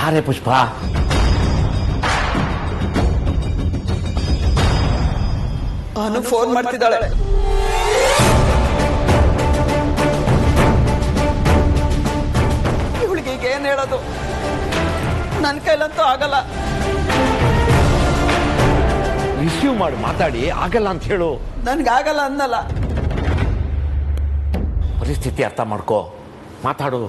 ಯಾರೇ ಪುಷ್ಪ? ನಾನು ಫೋನ್ ಮಾಡ್ತಿದ್ದಾಳೆ. ಇವಳಿಗೆ ಈಗ ಏನ್ ಹೇಳೋದು? ನನ್ನ ಕೈಲಂತೂ ಆಗಲ್ಲ. ರಿಸೀವ್ ಮಾಡಿ ಮಾತಾಡಿ. ಆಗಲ್ಲ ಅಂತ ಹೇಳು. ನನ್ಗಾಗಲ್ಲ ಅನ್ನಲ್ಲ. ಪರಿಸ್ಥಿತಿ ಅರ್ಥ ಮಾಡ್ಕೋ, ಮಾತಾಡು.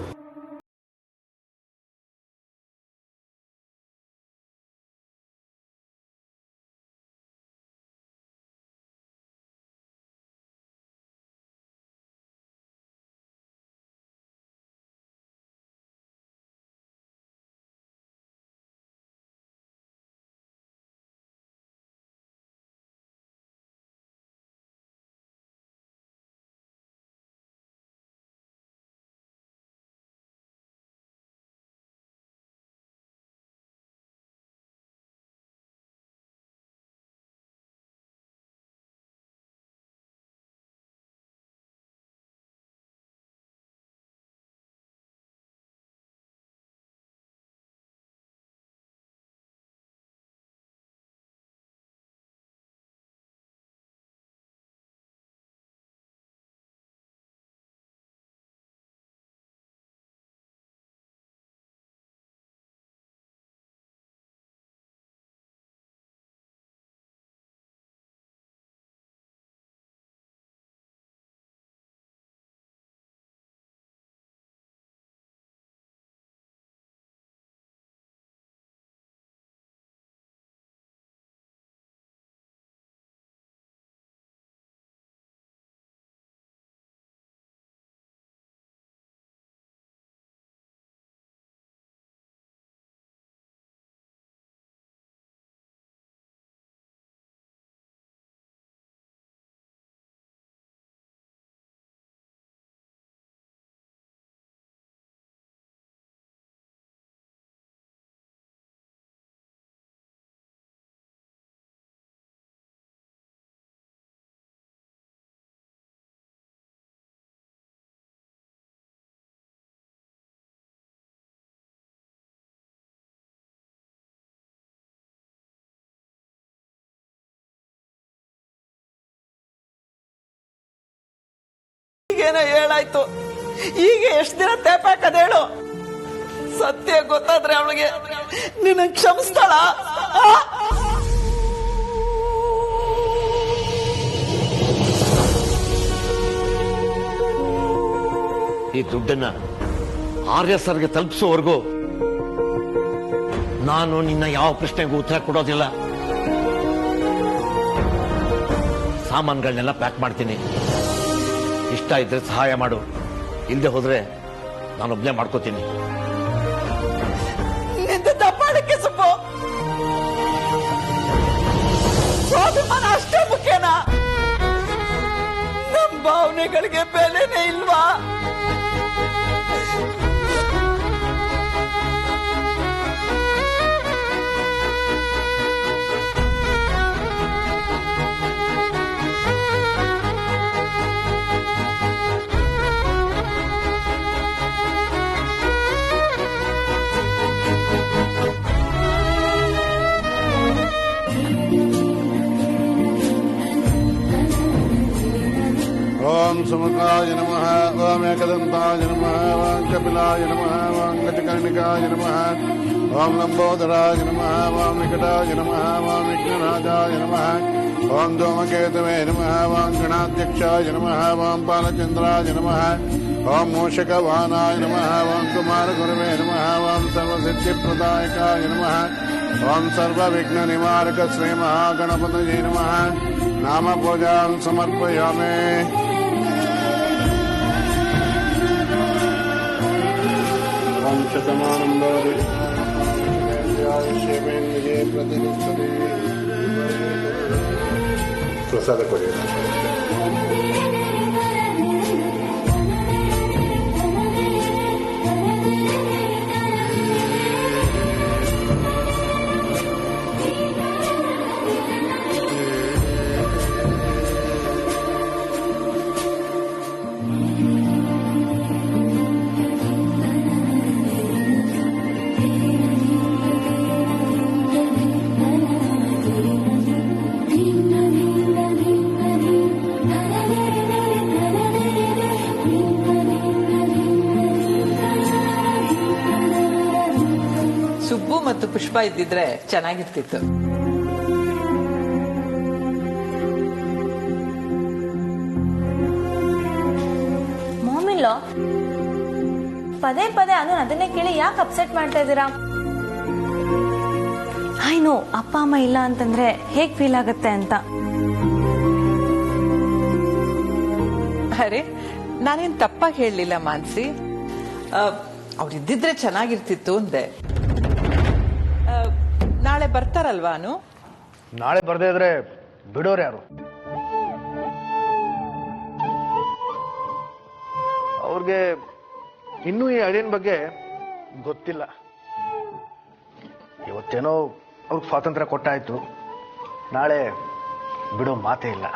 ಈಗೇನೋ ಹೇಳಾಯ್ತು. ಈಗ ಎಷ್ಟು ದಿನ ತೇಪಾಕದ ಹೇಳು? ಸತ್ಯ ಗೊತ್ತಾದ್ರೆ ಅವಳಿಗೆ ನಿನ್ನ ಕ್ಷಮಿಸ್ತಾಳ? ಈ ದುಡ್ಡನ್ನ ಆರ್ಯ ಸರ್ಗೆ ತಲುಪಿಸೋವರೆಗೂ ನಾನು ನಿನ್ನ ಯಾವ ಪ್ರಶ್ನೆಗೂ ಉತ್ತರ ಕೊಡೋದಿಲ್ಲ. ಸಾಮಾನುಗಳನ್ನೆಲ್ಲ ಪ್ಯಾಕ್ ಮಾಡ್ತೀನಿ. ಇಷ್ಟ ಇದ್ರೆ ಸಹಾಯ ಮಾಡು, ಇಲ್ಲದೆ ಹೋದ್ರೆ ನಾನೊಬ್ನೇ ಮಾಡ್ಕೋತೀನಿ. ದಪ್ಪಾಡಕ್ಕೆ ಸೊಪ್ಪು ಸ್ವಾಭಿಮಾನ ಅಷ್ಟೇ ಮುಖ್ಯನಾ? ನಮ್ಮ ಭಾವನೆಗಳಿಗೆ ಬೆಲೆನೇ ಇಲ್ವಾ? ओम सुमुखाय नमः, ओम एकदंताय नमः, ओम कपिलाय नमः, ओम गजकर्णिकाय नमः, ओम लंबोदराय नमः, ओम विकटाय नमः, ओम विघ्नराजाय नमः, ओम धूमकेतवे नमः, ओम गणाध्यक्षाय नमः, ओम बालचंद्राय नमः, ओम मूषकवाहनाय नमः, ओम कुमारगुरवे नमः, ओम सर्वसिद्धिप्रदायकाय नमः, ओम सर्वविघ्ननिवारक श्री महागणपतये नमः. नाम पूजां समर्पयामि. ओम शतमानं भवति आयुष्येवेन्द्रिये प्रतिष्ठते. प्रसाद ಕೊಡಿ. ಪುಷ್ಪ ಇದ್ದಿದ್ರೆ ಚೆನ್ನಾಗಿರ್ತಿತ್ತು. ಮಾಮಿಲ್ಲೋ ಪದೇ ಪದೇ ಅದನ್ನೇ ಕೇಳಿ ಯಾಕೆ ಅಪ್ಸೆಟ್ ಮಾಡ್ತಾ ಇದ್ದೀರಾ? ಆಯ್ನು ಅಪ್ಪ ಅಮ್ಮ ಇಲ್ಲ ಅಂತಂದ್ರೆ ಹೇಗ್ ಫೀಲ್ ಆಗುತ್ತೆ ಅಂತ. ಅರೆ, ನಾನೇನ್ ತಪ್ಪಾಗಿ ಹೇಳಲಿಲ್ಲ ಮಾನ್ಸಿ. ಅವ್ರಿದ್ದಿದ್ರೆ ಚೆನ್ನಾಗಿರ್ತಿತ್ತು ಅಂದೆ. ನಾಳೆ ಬರ್ತಾರಲ್ವಾನು? ನಾಳೆ ಬರ್ದೇ ಇದ್ರೆ ಬಿಡೋರು ಯಾರು? ಅವ್ರಿಗೆ ಇನ್ನೂ ಈ ಅಳಿಯನ್ ಬಗ್ಗೆ ಗೊತ್ತಿಲ್ಲ. ಇವತ್ತೇನೋ ಅವ್ರಿಗೆ ಸ್ವಾತಂತ್ರ್ಯ ಕೊಟ್ಟಾಯ್ತು, ನಾಳೆ ಬಿಡೋ ಮಾತೇ ಇಲ್ಲ.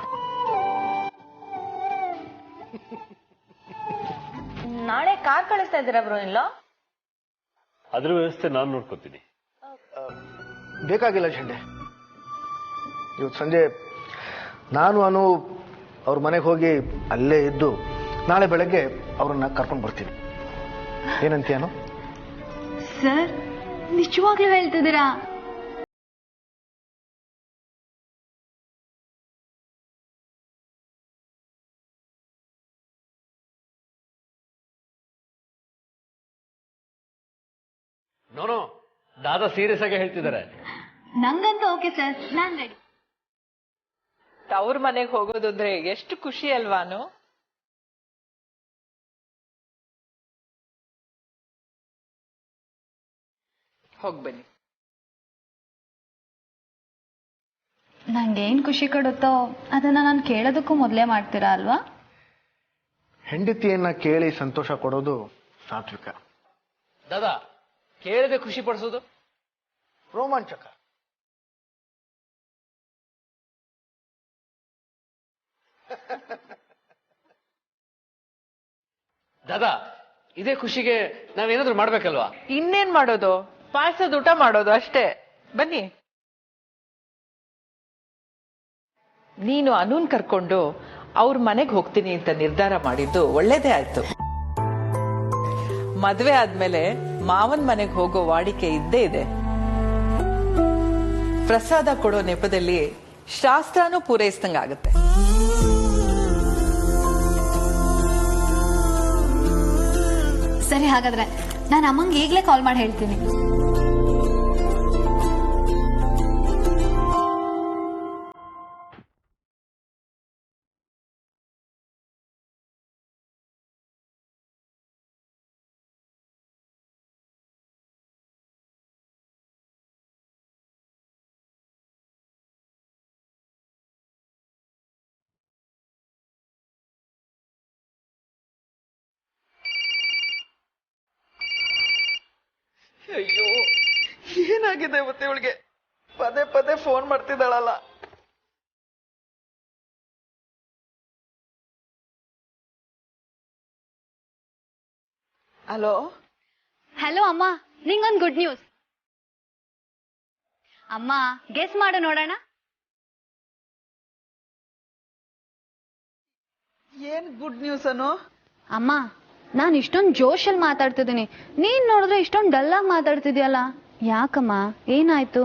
ನಾಳೆ ಕಾರ್ ಕಳಿಸ್ತಾ ಇದ್ದೀರಾ ಬ್ರೋ? ಇಲ್ಲ, ಅದ್ರ ವ್ಯವಸ್ಥೆ ನಾನು ನೋಡ್ಕೋತೀನಿ. ಬೇಕಾಗಿಲ್ಲ ಶಂಡೆ. ಇವತ್ತು ಸಂಜೆ ನಾನು ಅವ್ರ ಮನೆಗೆ ಹೋಗಿ ಅಲ್ಲೇ ಇದ್ದು ನಾಳೆ ಬೆಳಗ್ಗೆ ಅವ್ರನ್ನ ಕರ್ಕೊಂಡು ಬರ್ತೀನಿ. ಏನಂತೀಯನು? ಸರ್, ನಿಜವಾಗ್ಲೂ ಹೇಳ್ತಿದ್ದೀರಾ? ನೋನೋ, ದಾದಾ ಸೀರಿಯಸ್ ಆಗಿ ಹೇಳ್ತಿದ್ದಾರೆ. ನಂಗಂತೂ ಓಕೆ ಸರ್, ನಾನ್ ರೆಡಿ. ಅವ್ರ ಮನೆಗೆ ಹೋಗೋದು ಅಂದ್ರೆ ಎಷ್ಟು ಖುಷಿ ಅಲ್ವಾನು? ಹೋಗ್ಬನ್ನಿ. ನಂಗೇನ್ ಖುಷಿ ಕೊಡುತ್ತೋ ಅದನ್ನ ನಾನು ಕೇಳೋದಕ್ಕೂ ಮೊದಲೇ ಮಾಡ್ತೀರಾ ಅಲ್ವಾ? ಹೆಂಡತಿಯನ್ನ ಕೇಳಿ ಸಂತೋಷ ಕೊಡೋದು ಸಾತ್ವಿಕ. ದಾದಾ, ಕೇಳದೆ ಖುಷಿ ಪಡಿಸೋದು ರೋಮಾಂಚಕ. ದಾದಾ, ಇದೇ ಖುಷಿಗೆ ನಾವೇನಾದ್ರೂ ಮಾಡ್ಬೇಕಲ್ವಾ? ಇನ್ನೇನ್ ಮಾಡೋದು? ಪಾಯಸದ ಊಟ ಮಾಡೋದು ಅಷ್ಟೇ. ಬನ್ನಿ. ನೀನು ಅನೂನ್ ಕರ್ಕೊಂಡು ಅವ್ರ ಮನೆಗೆ ಹೋಗ್ತೀನಿ ಅಂತ ನಿರ್ಧಾರ ಮಾಡಿದ್ದು ಒಳ್ಳೇದೇ ಆಯ್ತು. ಮದ್ವೆ ಆದ್ಮೇಲೆ ಮಾವನ್ ಮನೆಗೆ ಹೋಗೋ ವಾಡಿಕೆ ಇದ್ದೇ ಇದೆ. ಪ್ರಸಾದ ಕೊಡೋ ನೆಪದಲ್ಲಿ ಶಾಸ್ತ್ರನೂ ಪೂರೈಸಿದಂಗಾಗತ್ತೆ. ಸರಿ, ಹಾಗಾದ್ರೆ ನಾನು ಅಮ್ಮಂಗೆ ಈಗಲೇ ಕಾಲ್ ಮಾಡಿ ಹೇಳ್ತೀನಿ. ಅಯ್ಯೋ, ಏನಾಗಿದೆ ಇವತ್ತು ಇವಳಿಗೆ? ಪದೇ ಪದೇ ಫೋನ್ ಮಾಡ್ತಿದ್ದಾಳಲ್ಲ. ಹಲೋ ಹಲೋ ಅಮ್ಮ, ನಿಂಗೊಂದು ಗುಡ್ ನ್ಯೂಸ್. ಅಮ್ಮ, ಗೆಸ್ ಮಾಡು ನೋಡೋಣ. ಏನ್ ಗುಡ್ ನ್ಯೂಸ್ ಅನು? ಅಮ್ಮ, ನಾನು ಇಷ್ಟೊಂದು ಜೋಶಲ್ಲಿ ಮಾತಾಡ್ತಿದ್ದೀನಿ, ನೀನ್ ನೋಡಿದ್ರೆ ಇಷ್ಟೊಂದು ಡಲ್ ಆಗಿ ಮಾತಾಡ್ತಿದ್ಯಲ್ಲ, ಯಾಕಮ್ಮ? ಏನಾಯ್ತು?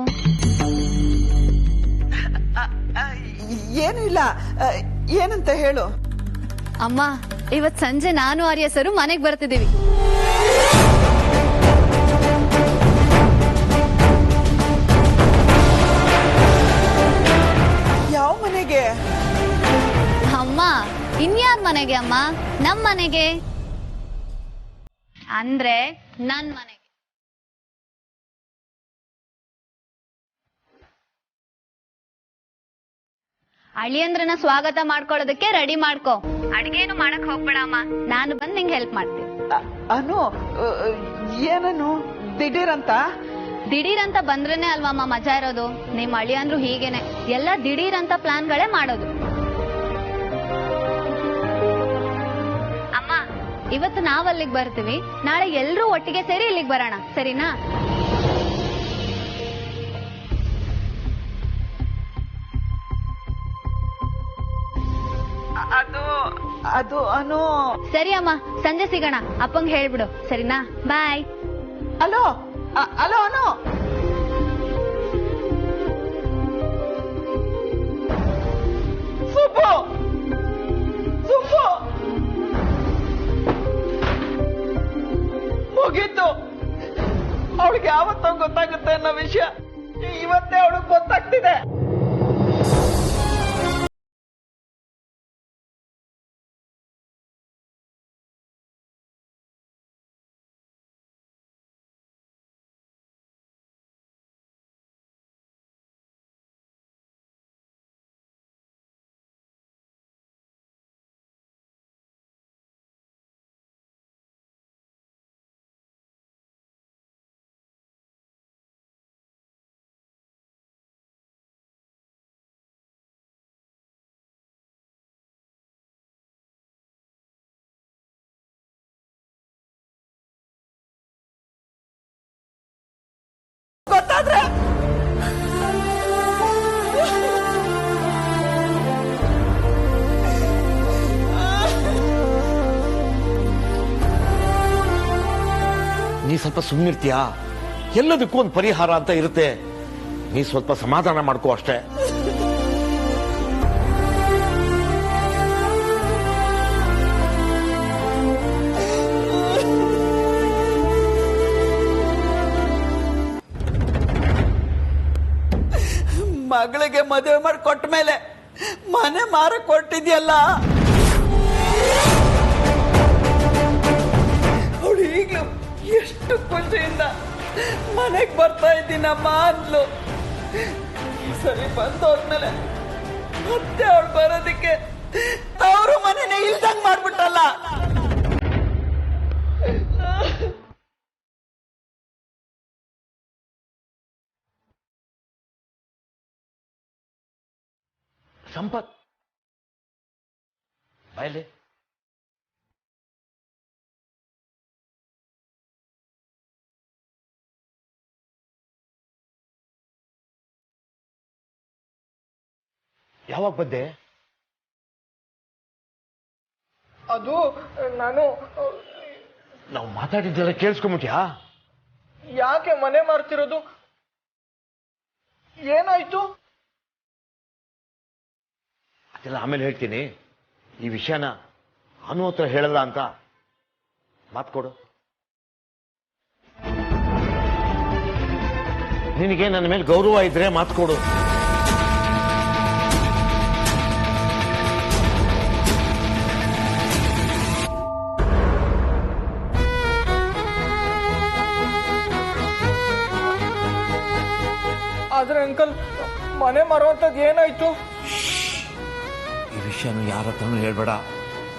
ಏನು ಇಲ್ಲ, ಏನಂತ ಹೇಳು. ಅಮ್ಮ, ಇವತ್ ಸಂಜೆ ನಾನು ಆರ್ಯ ಸರು ಮನೆಗ್ ಬರ್ತಿದೀವಿ. ಯಾವ ಮನೆಗೆ? ಅಮ್ಮ, ಇನ್ಯಾರ ಮನೆಗೆ ಅಮ್ಮ? ನಮ್ ಮನೆಗೆ, ಅಂದ್ರೆ ನನ್ ಮನೆಗೆ. ಅಳಿಯಂದ್ರನ್ನ ಸ್ವಾಗತ ಮಾಡ್ಕೊಳ್ಳೋದಕ್ಕೆ ರೆಡಿ ಮಾಡ್ಕೋ. ಅಡ್ಗೇನು ಮಾಡಕ್ ಹೋಗ್ಬೇಡ ಅಮ್ಮ, ನಾನು ಬಂದ್ ನಿಂಗೆ ಹೆಲ್ಪ್ ಮಾಡ್ತೀನಿ. ಅನು, ಏನನು ದಿಢೀರಂತ? ದಿಢೀರಂತ ಬಂದ್ರೇನೆ ಅಲ್ವಮ್ಮ ಮಜಾ ಇರೋದು. ನಿಮ್ ಅಳಿಯಂದ್ರು ಹೀಗೇನೆ, ಎಲ್ಲ ದಿಢೀರಂತ ಪ್ಲಾನ್ಗಳೇ ಮಾಡೋದು. ಅಮ್ಮ, ಇವತ್ತು ನಾವ್ ಅಲ್ಲಿಗೆ ಬರ್ತೀವಿ, ನಾಳೆ ಎಲ್ರೂ ಒಟ್ಟಿಗೆ ಸೇರಿ ಇಲ್ಲಿಗೆ ಬರೋಣ, ಸರಿನಾ? ಅದು ಅನು. ಸರಿ ಅಮ್ಮ, ಸಂಜೆ ಸಿಗೋಣ. ಅಪ್ಪಂಗೆ ಹೇಳ್ಬಿಡು, ಸರಿನಾ? ಬಾಯ್. ಅಲೋ ಅಲೋ ಅನು. ಸ್ವಲ್ಪ ಸುಮ್ಮನಿರ್ತೀಯಾ? ಎಲ್ಲದಕ್ಕೂ ಒಂದು ಪರಿಹಾರ ಅಂತ ಇರುತ್ತೆ. ನೀ ಸ್ವಲ್ಪ ಸಮಾಧಾನ ಮಾಡ್ಕೋ ಅಷ್ಟೇ. ಮಗಳಿಗೆ ಮದುವೆ ಮಾಡಿ ಕೊಟ್ಟ ಮೇಲೆ ಮನೆ ಮಾರಕ್ ಕೊಟ್ಟಿದ್ಯಲ್ಲ, ಅವಳು ಈಗ್ಲೂ ಎಷ್ಟು ಖುಷಿಯಿಂದ ಮನೆಗ್ ಬರ್ತಾ ಇದ್ದೀನಮ್ಮ ಅಂದ್ಲು. ಸರಿ ಬಂದೋದ್ಮೇಲೆ ಮತ್ತೆ ಅವಳು ಬರೋದಕ್ಕೆ ಅವರು ಮನೆನೇ ಇಲ್ದಂಗ್ ಮಾಡ್ಬಿಟ್ಟಲ್ಲ. ಸಂಪತ್ ಬಾಯಲ್ಲಿ ಯಾವಾಗ ಬಂದೆ? ಅದು ನಾನು ನಾವು ಮಾತಾಡಿದ್ದೆಲ್ಲ ಕೇಳಿಸ್ಕೊಂಬಿಟ್ಯಾ? ಯಾಕೆ ಮನೆ ಮಾರ್ತಿರೋದು? ಏನಾಯ್ತು? ಅದೆಲ್ಲ ಆಮೇಲೆ ಹೇಳ್ತೀನಿ. ಈ ವಿಷಯನ ಅನು ಹತ್ರ ಹೇಳಲ್ಲ ಅಂತ ಮಾತು ಕೊಡು. ನಿನಗೆ ನನ್ನ ಮೇಲೆ ಗೌರವ ಇದ್ರೆ ಮಾತು ಕೊಡು. ಆದ್ರೆ ಅಂಕಲ್, ಮನೆ ಮಾರುವಂತದ್ದು ಏನಾಯ್ತು? ಈ ವಿಷಯನು ಯಾರ ಹತ್ರನೂ ಹೇಳ್ಬೇಡ.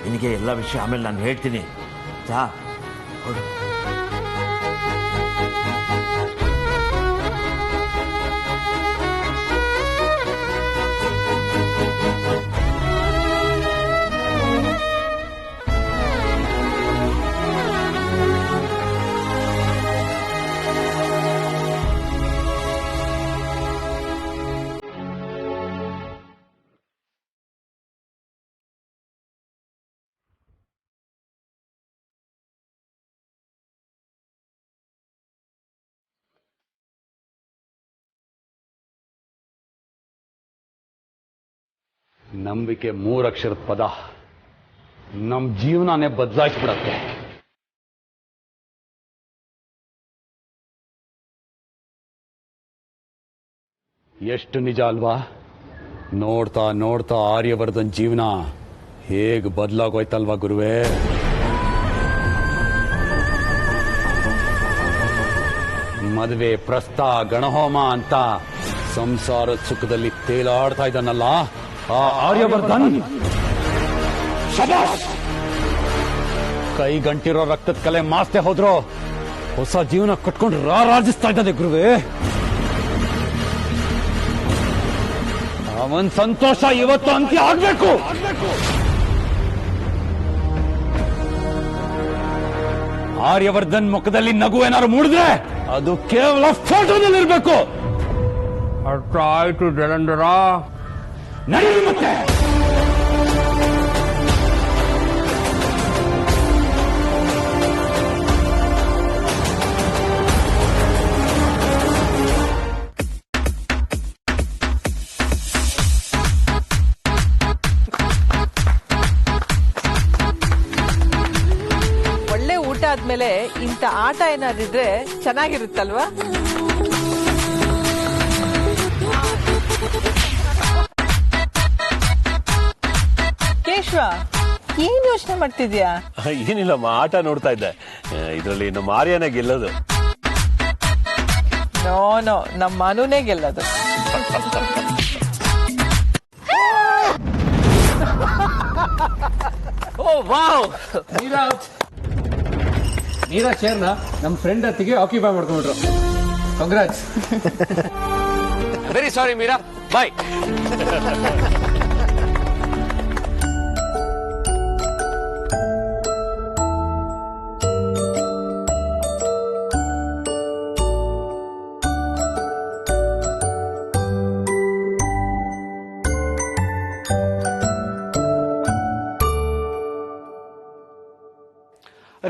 ನಿನಗೆ ಎಲ್ಲ ವಿಷಯ ಆಮೇಲೆ ನಾನು ಹೇಳ್ತೀನಿ. ಚಾ ಕೊಡು. ನಂಬಿಕೆ 3 ಅಕ್ಷರದ ಪದ ನಮ್ಮ ಜೀವನನೇ ಬದಲಾಯಿಸ್ಬಿಡತ್ತೆ. ಎಷ್ಟು ನಿಜ ಅಲ್ವಾ? ನೋಡ್ತಾ ನೋಡ್ತಾ ಆರ್ಯವರ್ಧನ್ ಜೀವನ ಹೇಗೆ ಬದಲಾಗೋಯ್ತಲ್ವಾ ಗುರುವೇ? ಮದುವೆ, ಪ್ರಸ್ತ, ಗಣಹೋಮ ಅಂತ ಸಂಸಾರದ ಸುಖದಲ್ಲಿ ತೇಲಾಡ್ತಾ ಇದ್ದಾನಲ್ಲ ಆ ಆರ್ಯವರ್ಧನ್, ಶಬಾಷ್! ಕೈ ಗಂಟಿರೋ ರಕ್ತದ ಕಲೆ ಮಾಸ್ತೆ ಹೋದ್ರು ಹೊಸ ಜೀವನ ಕಟ್ಕೊಂಡು ರಾರಾಜಿಸ್ತಾ ಇದ್ದಾನೆ ಗುರುವೇ. ಅವನ್ ಸಂತೋಷ ಇವತ್ತು ಅಂತ್ಯ ಆಗ್ಬೇಕು. ಆರ್ಯವರ್ಧನ್ ಮುಖದಲ್ಲಿ ನಗು ಏನಾದ್ರು ಮೂಡಿದ್ರೆ ಅದು ಕೇವಲ ಫೋಟೋದಲ್ಲಿರ್ಬೇಕು. ಅರ್ಥ ಆಯ್ತು ಜಲಂಧರ, ನಡೀರಿ ಮತ್ತೆ. ಒಳ್ಳೆ ಊಟ ಆದ್ಮೇಲೆ ಇಂಥ ಆಟ ಏನಾದಿದ್ರೆ ಚೆನ್ನಾಗಿರುತ್ತಲ್ವಾ? ಕೇಶವ, ಏನ್ ಯೋಚನೆ ಮಾಡ್ತಿದ್ಯಾ? ಏನಿಲ್ಲಮ್ಮ, ಆಟ ನೋಡ್ತಾ ಇದ್ದೆ. ಇದರಲ್ಲಿ ನಮ್ಮ ಆರ್ಯನೇ ಗೆಲ್ಲೋದು. ನೋ, ನಮ್ಮ ಮನುನೇ ಗೆಲ್ಲೋದು. ಓ ವಾವ್! ನೀರಾ ಚೇರ್ನ ನಮ್ಮ ಫ್ರೆಂಡ್ ಹತ್ತಿಗೆ ಆಕ್ಯುಪೈ ಮಾಡ್ಕೊಂಡ್ಬಿಟ್ರು. Congrats. Very sorry Meera, bye.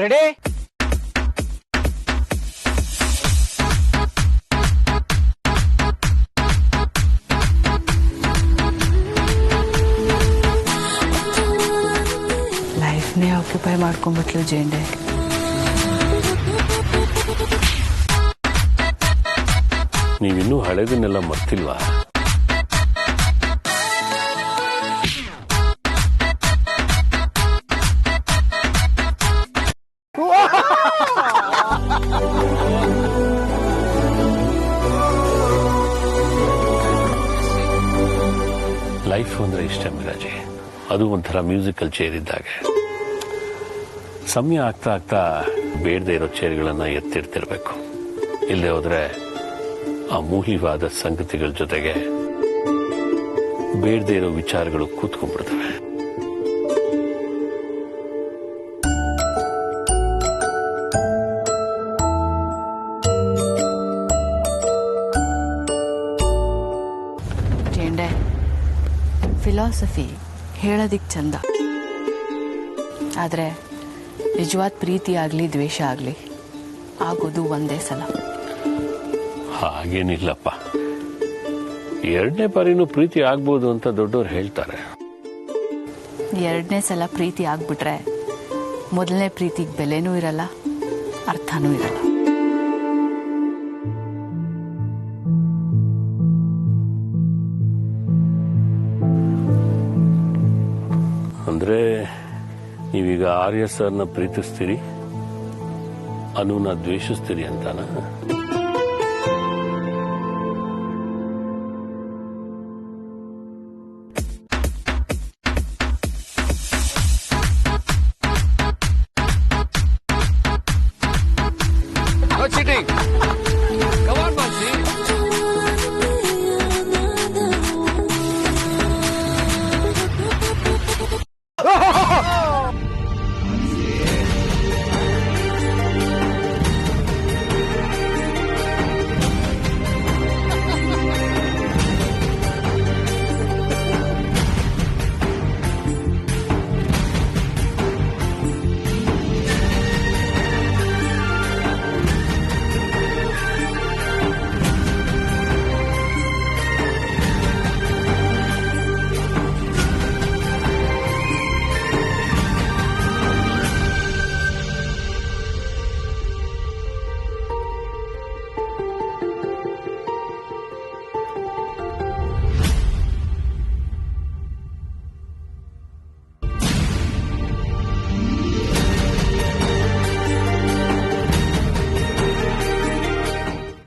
Ready? Occupy ಮಾಡ್ಕೊಂಡ್ಬಿಟ್ಲು ಜೇಂಡೆ. ನೀವಿನ್ನೂ ಹಳೆದನ್ನೆಲ್ಲ ಮರ್ತಿಲ್ವಾ? ಲೈಫ್ ಅಂದ್ರೆ ಇಷ್ಟ ಮಿರಾಜಿ, ಅದು ಒಂಥರ ಮ್ಯೂಸಿಕಲ್ ಚೇರ್ ಇದ್ದಾಗೆ. ಸಮಯ ಆಗ್ತಾ ಆಗ್ತಾ ಬೇಡದೆ ಇರೋ ಚೇರ್ಗಳನ್ನ ಎತ್ತಿಡ್ತಿರ್ಬೇಕು. ಇಲ್ಲದೆ ಹೋದ್ರೆ ಅಮೂಲ್ಯವಾದ ಸಂಗತಿಗಳ ಜೊತೆಗೆ ಬೇಡದೆ ಇರೋ ವಿಚಾರಗಳು ಕೂತ್ಕೊಂಡ್ಬಿಡ್ತವೆ. ಜೇಂಡೆ, ಫಿಲಾಸಫಿ ಹೇಳೋದಿಕ್ ಚಂದ, ಆದ್ರೆ ನಿಜವಾದ ಪ್ರೀತಿ ಆಗ್ಲಿ ದ್ವೇಷ ಆಗ್ಲಿ ಆಗೋದು ಒಂದೇ ಸಲ. ಹಾಗೇನಿಲ್ಲಪ್ಪ, ಎರಡನೇ ಬಾರಿನೂ ಪ್ರೀತಿ ಆಗ್ಬೋದು ಅಂತ ದೊಡ್ಡವ್ರು ಹೇಳ್ತಾರೆ. ಎರಡನೇ ಸಲ ಪ್ರೀತಿ ಆಗ್ಬಿಟ್ರೆ ಮೊದಲನೇ ಪ್ರೀತಿಗೆ ಬೆಲೆನೂ ಇರಲ್ಲ, ಅರ್ಥನೂ ಇರಲ್ಲ. ಅಂದ್ರೆ ನೀವೀಗ ಆರ್ಯ ಸರ್ನ ಪ್ರೀತಿಸ್ತೀರಿ, ಅನುನ ದ್ವೇಷಿಸ್ತೀರಿ ಅಂತಾನ?